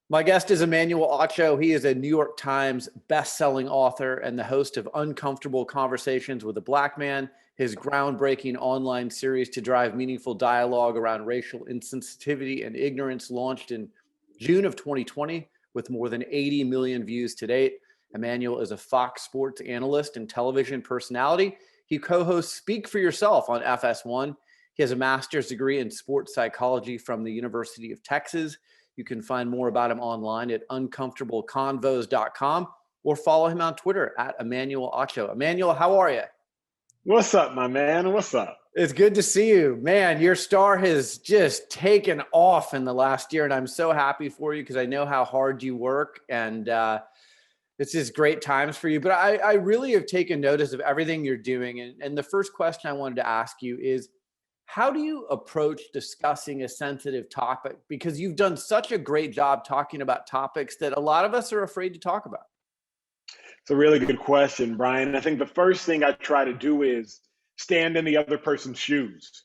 My guest is Emmanuel Acho. He is a New York Times bestselling author and the host of Uncomfortable Conversations with a Black Man, his groundbreaking online series to drive meaningful dialogue around racial insensitivity and ignorance, launched in June of 2020 with more than 80 million views to date. Emmanuel is a Fox Sports Analyst and television personality. He co-hosts Speak for Yourself on FS1. He has a master's degree in sports psychology from the University of Texas. You can find more about him online at uncomfortableconvos.com or follow him on Twitter at Emmanuel Acho. Emmanuel, how are you? What's up, my man? What's up? It's good to see you. Man, your star has just taken off in the last year, and I'm so happy for you because I know how hard you work, and it's just great times for you. But I really have taken notice of everything you're doing. And the first question I wanted to ask you is, how do you approach discussing a sensitive topic? Because you've done such a great job talking about topics that a lot of us are afraid to talk about. It's a really good question, Brian. I think the first thing I try to do is stand in the other person's shoes,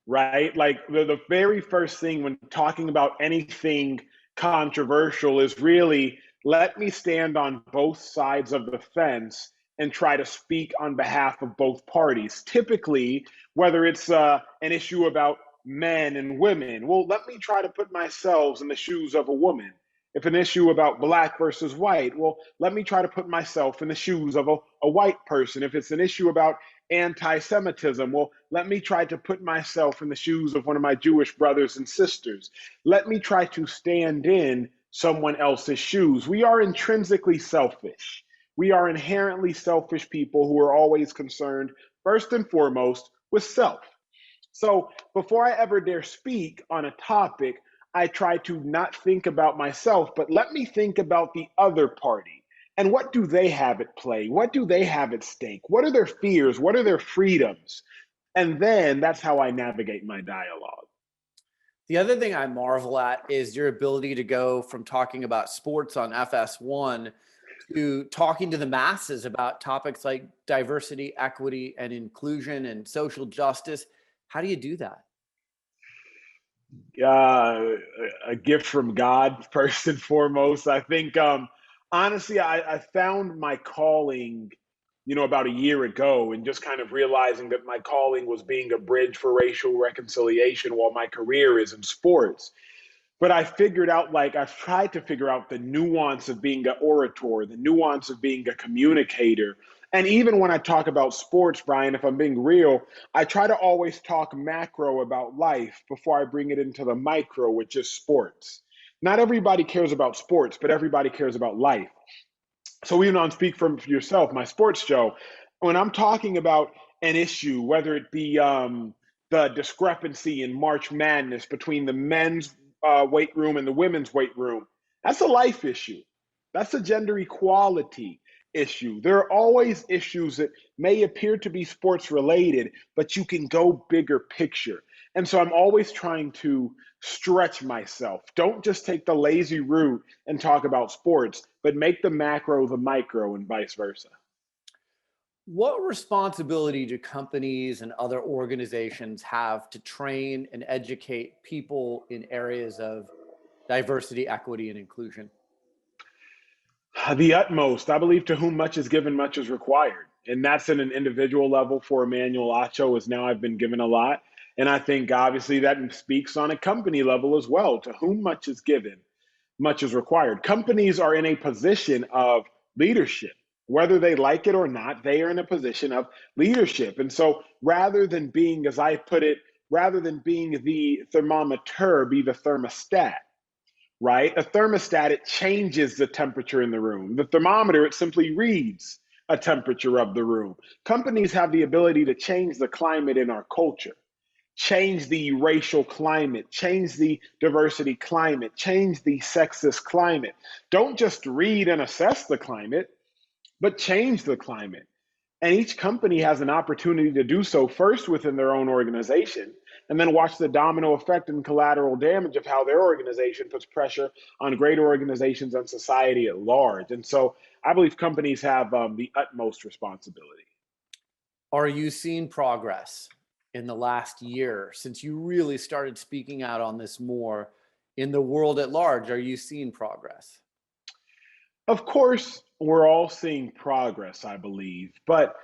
right? Like the very first thing when talking about anything controversial is really let me stand on both sides of the fence and try to speak on behalf of both parties. Typically, whether it's an issue about men and women, well, let me try to put myself in the shoes of a woman. If an issue about black versus white, well, let me try to put myself in the shoes of a white person. If it's an issue about anti-Semitism, well, let me try to put myself in the shoes of one of my Jewish brothers and sisters. Let me try to stand in someone else's shoes. We are intrinsically selfish. We are inherently selfish people who are always concerned, first and foremost, with self. So before I ever dare speak on a topic, I try to not think about myself, but let me think about the other party. And what do they have at play? What do they have at stake? What are their fears? What are their freedoms? And then that's how I navigate my dialogue. The other thing I marvel at is your ability to go from talking about sports on FS1 to talking to the masses about topics like diversity, equity, and inclusion and social justice. How do you do that? uh, a gift from God, first and foremost. I think, honestly, I found my calling, about a year ago, and just kind of realizing that my calling was being a bridge for racial reconciliation while my career is in sports. But I figured out, like, I've tried to figure out the nuance of being an orator, the nuance of being a communicator. And even when I talk about sports, Brian, if I'm being real, I try to always talk macro about life before I bring it into the micro, which is sports. Not everybody cares about sports, but everybody cares about life. So even on Speak for Yourself, my sports show, when I'm talking about an issue, whether it be the discrepancy in March Madness between the men's weight room and the women's weight room, that's a life issue. That's a gender equality issue. There are always issues that may appear to be sports related, but you can go bigger picture. And so I'm always trying to stretch myself. Don't just take the lazy route and talk about sports, but make the macro the micro and vice versa. What responsibility do companies and other organizations have to train and educate people in areas of diversity, equity, and inclusion? The utmost. I believe to whom much is given, much is required. And that's at an individual level for Emmanuel Acho, as now I've been given a lot. And I think obviously that speaks on a company level as well. To whom much is given, much is required. Companies are in a position of leadership. Whether they like it or not, they are in a position of leadership. And so rather than being, as I put it, rather than being the thermometer, be the thermostat, right? A thermostat, it changes the temperature in the room. The thermometer, it simply reads a temperature of the room. Companies have the ability to change the climate in our culture, change the racial climate, change the diversity climate, change the sexist climate. Don't just read and assess the climate, but change the climate. And each company has an opportunity to do so first within their own organization, and then watch the domino effect and collateral damage of how their organization puts pressure on greater organizations and society at large. And so I believe companies have the utmost responsibility. Are you seeing progress in the last year since you really started speaking out on this more In the world at large, are you seeing progress? Of course, we're all seeing progress, I believe, but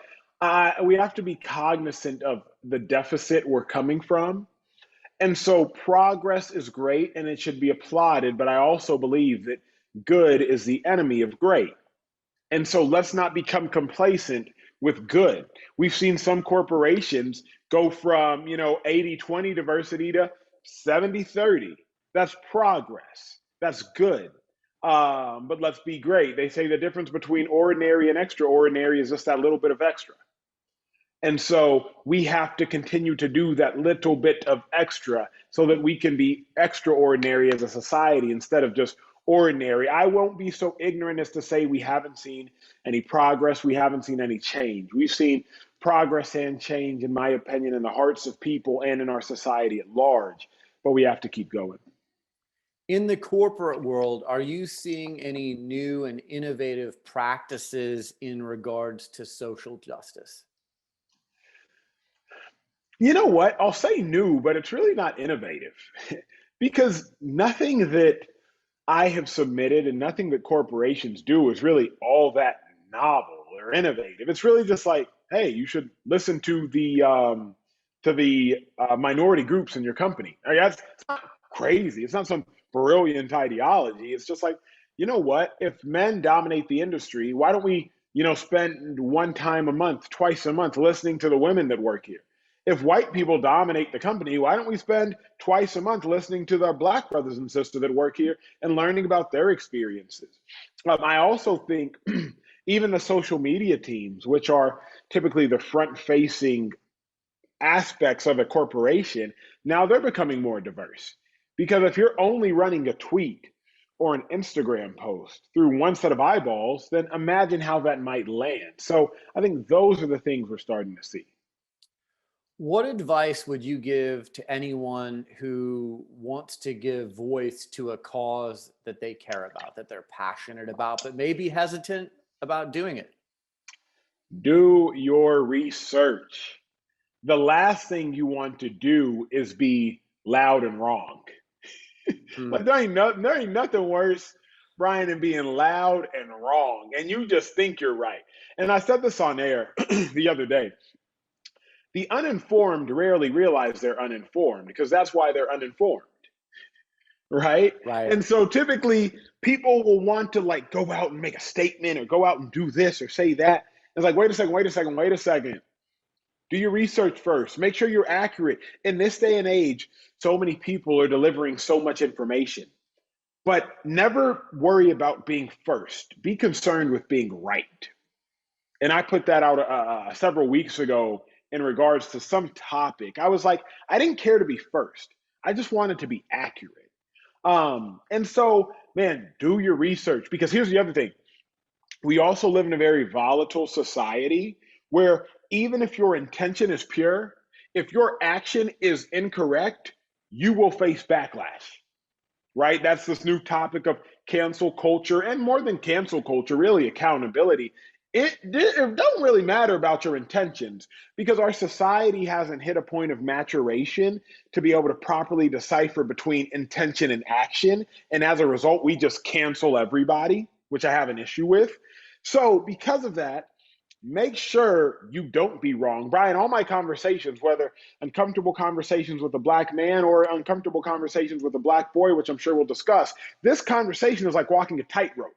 we have to be cognizant of the deficit we're coming from. And so progress is great and it should be applauded, but I also believe that good is the enemy of great. And so let's not become complacent with good. We've seen some corporations go from, 80-20 diversity to 70-30. That's progress. That's good. But let's be great. They say the difference between ordinary and extraordinary is just that little bit of extra. And so we have to continue to do that little bit of extra so that we can be extraordinary as a society instead of just ordinary. I won't be so ignorant as to say we haven't seen any progress, we haven't seen any change. We've seen progress and change, in my opinion, in the hearts of people and in our society at large, but we have to keep going. In the corporate world, are you seeing any new and innovative practices in regards to social justice? You know what? I'll say new, but it's really not innovative because nothing that I have submitted and nothing that corporations do is really all that novel or innovative. It's really just like, hey, you should listen to the minority groups in your company. I mean, it's not crazy. It's not some brilliant ideology. It's just like, you know what? If men dominate the industry, why don't we, spend one time a month, twice a month listening to the women that work here? If white people dominate the company, why don't we spend twice a month listening to our black brothers and sisters that work here and learning about their experiences? I also think even the social media teams, which are typically the front facing aspects of a corporation, now they're becoming more diverse. Because if you're only running a tweet or an Instagram post through one set of eyeballs, then imagine how that might land. So I think those are the things we're starting to see. What advice would you give to anyone who wants to give voice to a cause that they care about, that they're passionate about, but maybe hesitant about doing it? Do your research. The last thing you want to do is be loud and wrong. Hmm. Like there ain't nothing worse, Brian, than being loud and wrong, and you just think you're right. And I said this on air the other day. The uninformed rarely realize they're uninformed because that's why they're uninformed, right? Right. And so typically people will want to like go out and make a statement or go out and do this or say that. It's like, wait a second, wait a second, wait a second. Do your research first. Make sure you're accurate. In this day and age, so many people are delivering so much information. But never worry about being first. Be concerned with being right. And I put that out several weeks ago in regards to some topic. I was like, I didn't care to be first. I just wanted to be accurate. And so, man, do your research because here's the other thing. We also live in a very volatile society where even if your intention is pure, if your action is incorrect, you will face backlash, right? That's this new topic of cancel culture and more than cancel culture, really accountability. It doesn't really matter about your intentions because our society hasn't hit a point of maturation to be able to properly decipher between intention and action. And as a result, we just cancel everybody, which I have an issue with. So, because of that, make sure you don't be wrong. Brian, all my conversations, whether uncomfortable conversations with a black man or uncomfortable conversations with a black boy, which I'm sure we'll discuss, this conversation is like walking a tightrope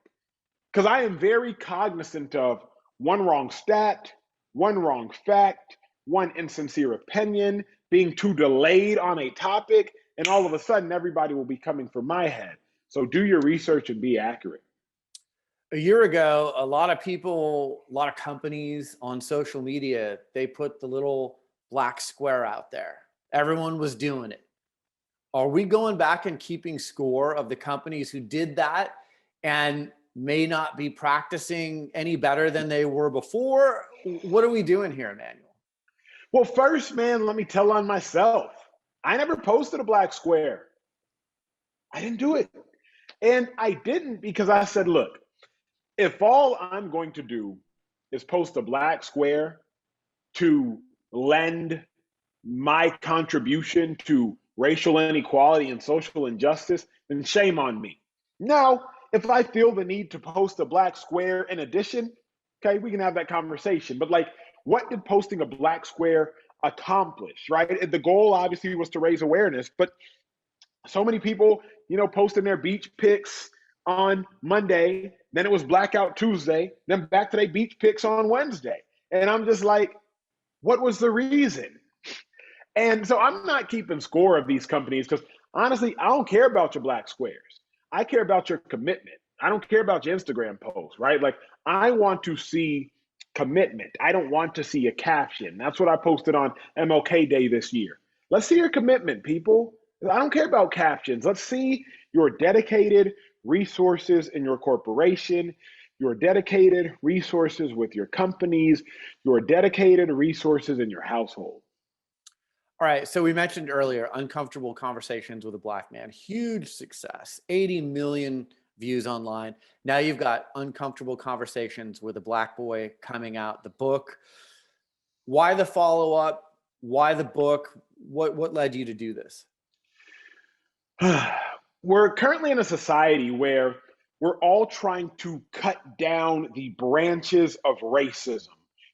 because I am very cognizant of one wrong stat, one wrong fact, one insincere opinion, being too delayed on a topic, and all of a sudden everybody will be coming for my head. So do your research and be accurate. A year ago, a lot of people, a lot of companies on social media, they put the little black square out there. Everyone was doing it. Are we going back and keeping score of the companies who did that and may not be practicing any better than they were before? What are we doing here, Emmanuel? Well, first, man, let me tell on myself. I never posted a black square. I didn't do it. And I didn't because I said, look, if all I'm going to do is post a black square to lend my contribution to racial inequality and social injustice, then shame on me. Now, if I feel the need to post a black square in addition, okay, we can have that conversation. But like, what did posting a black square accomplish, right? The goal obviously was to raise awareness, but so many people, posting their beach pics on Monday, then it was blackout Tuesday, then back to their beach pics on Wednesday. And I'm just like, what was the reason? And so I'm not keeping score of these companies because honestly, I don't care about your black squares. I care about your commitment. I don't care about your Instagram post, right? Like, I want to see commitment. I don't want to see a caption. That's what I posted on MLK Day this year. Let's see your commitment, people. I don't care about captions. Let's see your dedicated resources in your corporation, your dedicated resources with your companies, your dedicated resources in your household. All right. So we mentioned earlier, Uncomfortable Conversations with a Black Man, huge success, 80 million views online. Now you've got Uncomfortable Conversations with a Black Boy coming out, the book. Why the follow-up? Why the book? What led you to do this? We're currently in a society where we're all trying to cut down the branches of racism.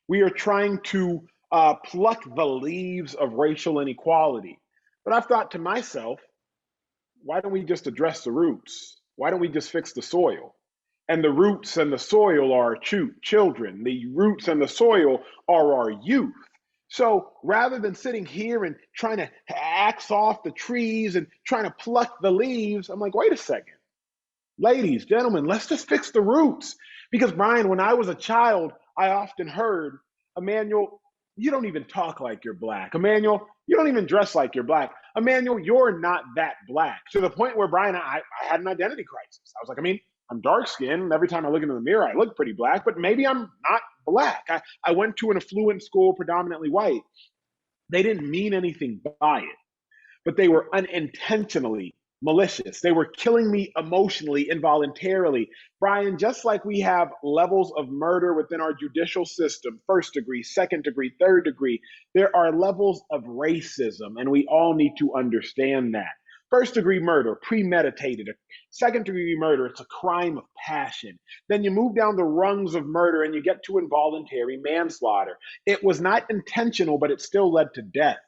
We are trying to pluck the leaves of racial inequality. But I've thought to myself, why don't we just address the roots? Why don't we just fix the soil? And the roots and the soil are children. The roots and the soil are our youth. So rather than sitting here and trying to axe off the trees and trying to pluck the leaves, I'm like, wait a second. Ladies, gentlemen, let's just fix the roots. Because, Brian, when I was a child, I often heard, Emmanuel, you don't even talk like you're Black. Emmanuel, you don't even dress like you're Black. Emmanuel, you're not that Black. To the point where, Brian, I had an identity crisis. I was like, I'm dark skinned. Every time I look into the mirror, I look pretty Black, but maybe I'm not Black. I went to an affluent school, predominantly white. They didn't mean anything by it, but they were unintentionally malicious. They were killing me emotionally, involuntarily. Brian, just like we have levels of murder within our judicial system, first degree, second degree, third degree, there are levels of racism, and we all need to understand that. First degree murder, premeditated. Second degree murder, it's a crime of passion. Then you move down the rungs of murder and you get to involuntary manslaughter. It was not intentional, but it still led to death.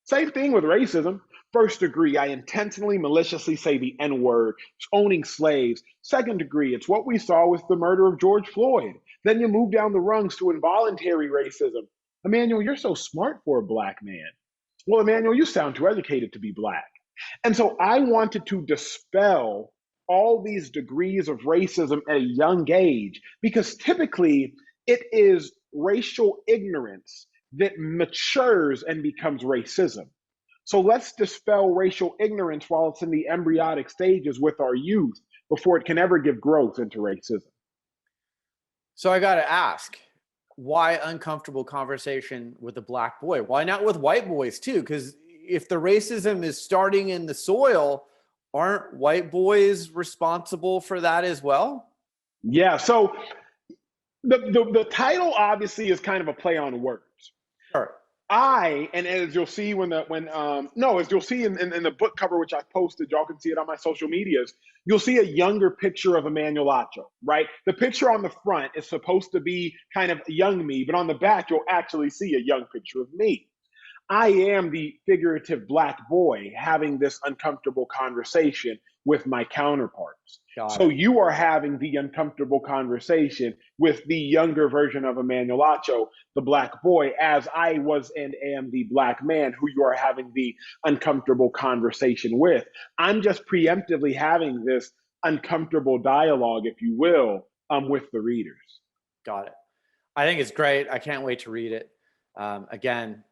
Same thing with racism. First degree, I intentionally, maliciously say the N word, owning slaves. Second degree, it's what we saw with the murder of George Floyd. Then you move down the rungs to involuntary racism. Emmanuel, you're so smart for a Black man. Well, Emmanuel, you sound too educated to be Black. And so I wanted to dispel all these degrees of racism at a young age because typically it is racial ignorance that matures and becomes racism. So let's dispel racial ignorance while it's in the embryonic stages with our youth before it can ever give growth into racism. So I got to ask, why Uncomfortable Conversation with a Black Boy? Why not with white boys too? Because if the racism is starting in the soil, aren't white boys responsible for that as well? Yeah. So the title obviously is kind of a play on words. Sure. And as you'll see as you'll see in the book cover, which I posted, y'all can see it on my social medias, you'll see a younger picture of Emmanuel Acho, right? The picture on the front is supposed to be kind of young me, but on the back, you'll actually see a young picture of me. I am the figurative Black boy having this uncomfortable conversation with my counterparts. So you are having the uncomfortable conversation with the younger version of Emmanuel Acho, the Black boy, as I was and am the Black man who you are having the uncomfortable conversation with. I'm just preemptively having this uncomfortable dialogue, if you will, with the readers. Got it. I think it's great. I can't wait to read it. Again,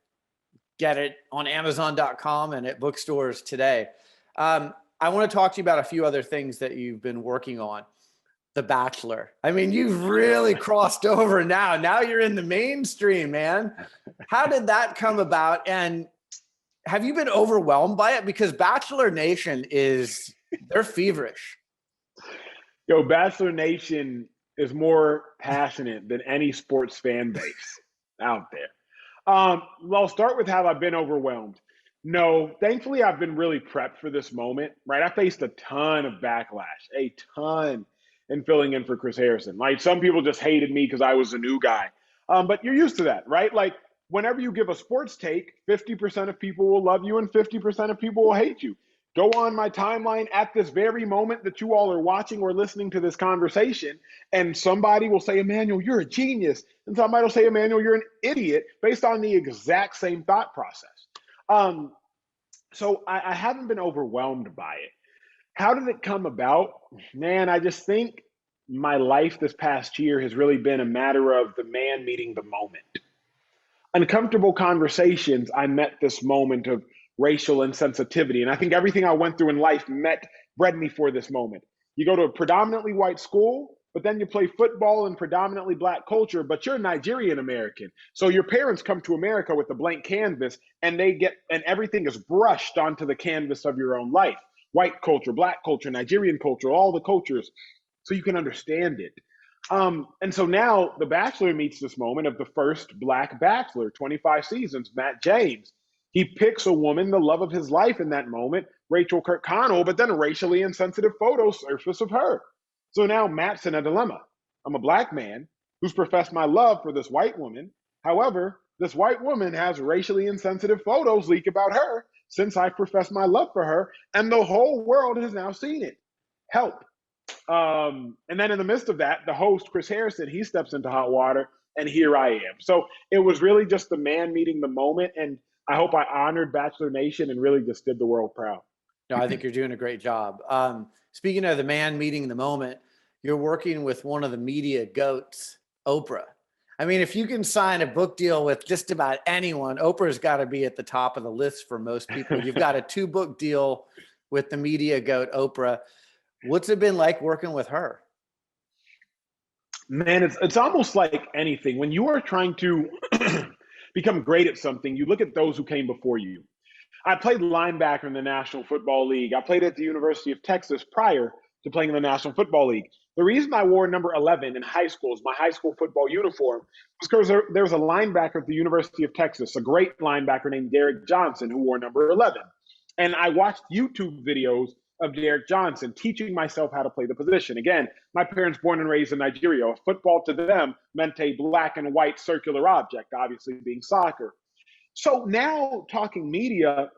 get it on Amazon.com and at bookstores today. I want to talk to you about a few other things that you've been working on. The Bachelor. I mean, you've really crossed over now. Now you're in the mainstream, man. How did that come about? And have you been overwhelmed by it? Because Bachelor Nation they're feverish. Yo, Bachelor Nation is more passionate than any sports fan base out there. I'll start with have I been overwhelmed? No, thankfully, I've been really prepped for this moment, right? I faced a ton of backlash, a ton, in filling in for Chris Harrison. Like some people just hated me because I was a new guy. But you're used to that, right? Like whenever you give a sports take, 50% of people will love you and 50% of people will hate you. Go on my timeline at this very moment that you all are watching or listening to this conversation, and somebody will say, Emmanuel, you're a genius. And somebody will say, Emmanuel, you're an idiot, based on the exact same thought process. Um, so I haven't been overwhelmed by it. How did it come about? Man, I just think my life this past year has really been a matter of the man meeting the moment. Uncomfortable conversations, I met this moment of racial insensitivity. And I think everything I went through in life bred me for this moment. You go to a predominantly white school, but then you play football in predominantly black culture, but you're Nigerian American. So your parents come to America with a blank canvas and and everything is brushed onto the canvas of your own life. White culture, black culture, Nigerian culture, all the cultures, so you can understand it. And so now The Bachelor meets this moment of the first black Bachelor, 25 seasons, Matt James. He picks a woman, the love of his life in that moment, Rachel Kirkconnell, but then racially insensitive photos surface of her. So now Matt's in a dilemma. I'm a black man who's professed my love for this white woman. However, this white woman has racially insensitive photos leak about her since I professed my love for her, and the whole world has now seen it. Help. And then in the midst of that, the host, Chris Harrison, he steps into hot water, and here I am. So it was really just the man meeting the moment. And I hope I honored Bachelor Nation and really just did the world proud. No, I think you're doing a great job. Speaking of the man meeting the moment, you're working with one of the media goats, Oprah. I mean, if you can sign a book deal with just about anyone, Oprah's got to be at the top of the list for most people. You've got a 2-book deal with the media goat, Oprah. What's it been like working with her? Man, it's almost like anything. When you are trying to become great at something, you look at those who came before you. I played linebacker in the National Football League. I played at the University of Texas prior to playing in the National Football League. The reason I wore number 11 in high school as my high school football uniform was because there was a linebacker at the University of Texas, a great linebacker named Derek Johnson, who wore number 11. And I watched YouTube videos of Derek Johnson teaching myself how to play the position. Again, my parents born and raised in Nigeria. Football to them meant a black and white circular object, obviously being soccer. So now talking media,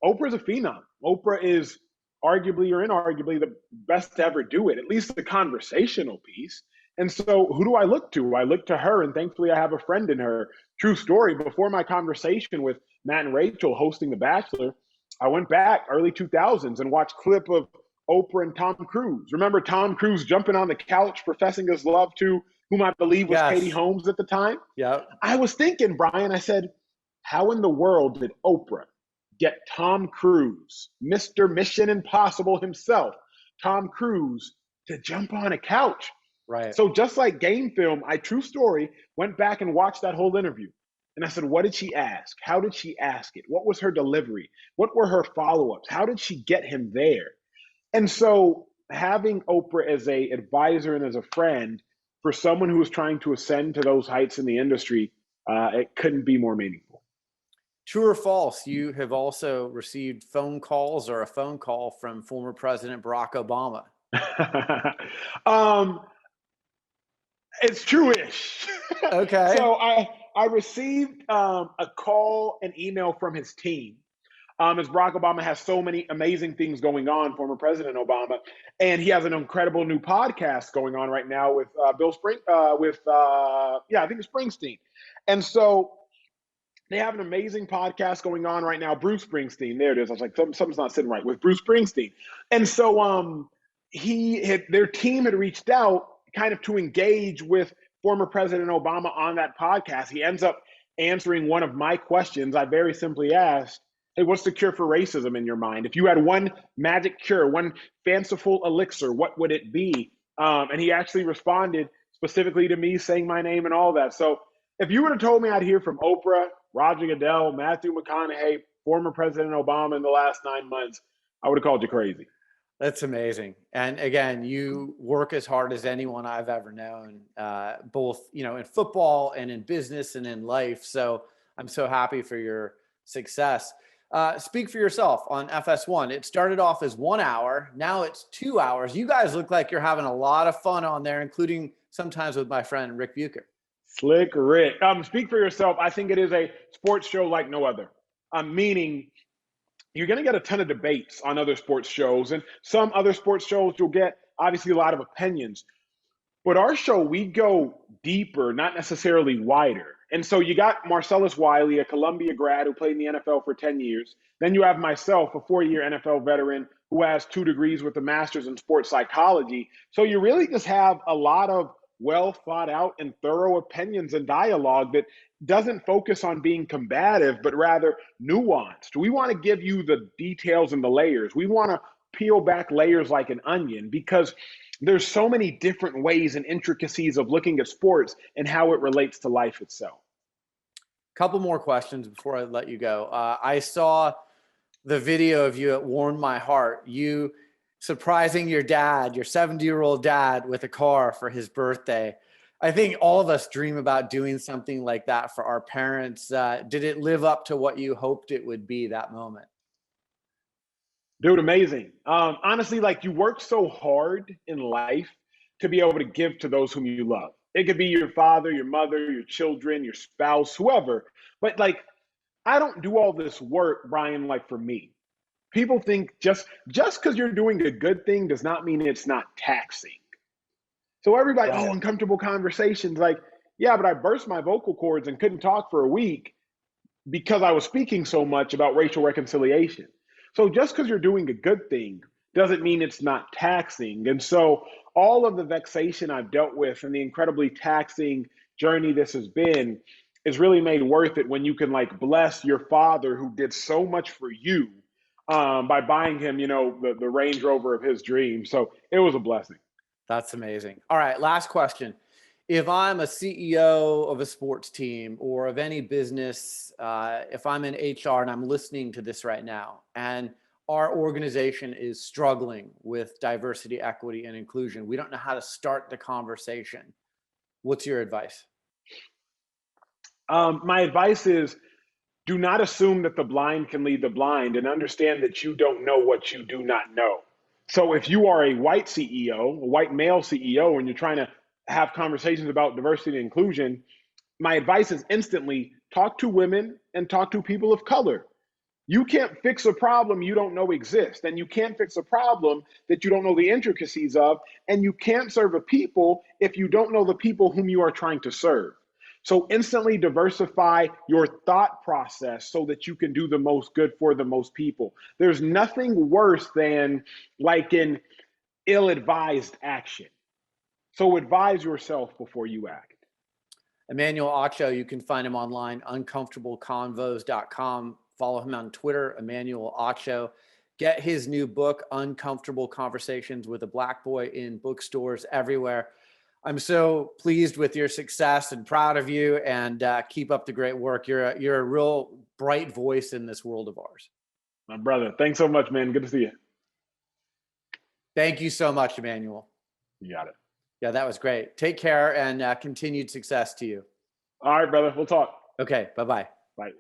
Oprah's a phenom. Oprah is arguably or inarguably the best to ever do it, at least the conversational piece. And so who do I look to? I look to her, and thankfully I have a friend in her. True story, before my conversation with Matt and Rachel hosting The Bachelor, I went back early 2000s and watched clip of Oprah and Tom Cruise. Remember Tom Cruise jumping on the couch professing his love to whom I believe was Katie Yes. Holmes at the time? Yeah. I was thinking, Brian, I said, how in the world did Oprah get Tom Cruise, Mr. Mission Impossible himself, Tom Cruise, to jump on a couch? Right. So just like game film, I, true story, went back and watched that whole interview. And I said, what did she ask? How did she ask it? What was her delivery? What were her follow-ups? How did she get him there? And so having Oprah as a advisor and as a friend for someone who is trying to ascend to those heights in the industry, it couldn't be more meaningful. True or false, you have also received phone calls or a phone call from former President Barack Obama. It's true-ish. Okay. So I received a call, an email from his team. As Barack Obama has so many amazing things going on, former President Obama, and he has an incredible new podcast going on right now with I think it's Springsteen. And so they have an amazing podcast going on right now. Bruce Springsteen, there it is. I was like, something's not sitting right with Bruce Springsteen. And so their team had reached out kind of to engage with former President Obama on that podcast. He ends up answering one of my questions. I very simply asked, hey, what's the cure for racism in your mind? If you had one magic cure, one fanciful elixir, what would it be? And he actually responded specifically to me saying my name and all that. So if you would have told me I'd hear from Oprah, Roger Goodell, Matthew McConaughey, former President Obama in the last 9 months, I would have called you crazy. That's amazing. And again, you work as hard as anyone I've ever known, both, in football and in business and in life. So I'm so happy for your success. Speak for yourself on FS1. It started off as 1 hour. Now it's 2 hours. You guys look like you're having a lot of fun on there, including sometimes with my friend Rick Bucher. Slick Rick. Speak for yourself. I think it is a sports show like no other. Meaning you're going to get a ton of debates on other sports shows, and some other sports shows you'll get obviously a lot of opinions. But our show, we go deeper, not necessarily wider. And so you got Marcellus Wiley, a Columbia grad who played in the NFL for 10 years. Then you have myself, a 4-year NFL veteran who has 2 degrees with a master's in sports psychology. So you really just have a lot of well thought out and thorough opinions and dialogue that doesn't focus on being combative, but rather nuanced. We want to give you the details and the layers. We want to peel back layers like an onion because there's so many different ways and intricacies of looking at sports and how it relates to life itself. Couple more questions before I let you go. I saw the video of you. It warmed my heart. You surprising your dad, your 70-year-old dad, with a car for his birthday. I think all of us dream about doing something like that for our parents. Did it live up to what you hoped it would be, that moment? Dude, amazing. Honestly, like, you work so hard in life to be able to give to those whom you love. It could be your father, your mother, your children, your spouse, whoever. But like, I don't do all this work, Brian, like for me. People think just because you're doing a good thing does not mean it's not taxing. So everybody, Right. oh, uncomfortable conversations. Like, yeah, but I burst my vocal cords and couldn't talk for a week because I was speaking so much about racial reconciliation. So just because you're doing a good thing doesn't mean it's not taxing. And so all of the vexation I've dealt with and the incredibly taxing journey this has been is really made worth it when you can like bless your father who did so much for you by buying him, the Range Rover of his dreams. So it was a blessing. That's amazing. All right, last question. If I'm a CEO of a sports team or of any business, if I'm in HR and I'm listening to this right now, and our organization is struggling with diversity, equity, and inclusion, we don't know how to start the conversation. What's your advice? My advice is do not assume that the blind can lead the blind and understand that you don't know what you do not know. So if you are a white CEO, a white male CEO, and you're trying to have conversations about diversity and inclusion, my advice is instantly talk to women and talk to people of color. You can't fix a problem you don't know exists, and you can't fix a problem that you don't know the intricacies of, and you can't serve a people if you don't know the people whom you are trying to serve. So instantly diversify your thought process so that you can do the most good for the most people. There's nothing worse than like an ill-advised action. So advise yourself before you act. Emmanuel Acho, you can find him online, uncomfortableconvos.com. Follow him on Twitter, Emmanuel Acho. Get his new book, Uncomfortable Conversations with a Black Boy, in bookstores everywhere. I'm so pleased with your success and proud of you, and keep up the great work. You're a real bright voice in this world of ours. My brother, thanks so much, man. Good to see you. Thank you so much, Emmanuel. You got it. Yeah, that was great. Take care and continued success to you. All right, brother. We'll talk. Okay, bye-bye. Bye.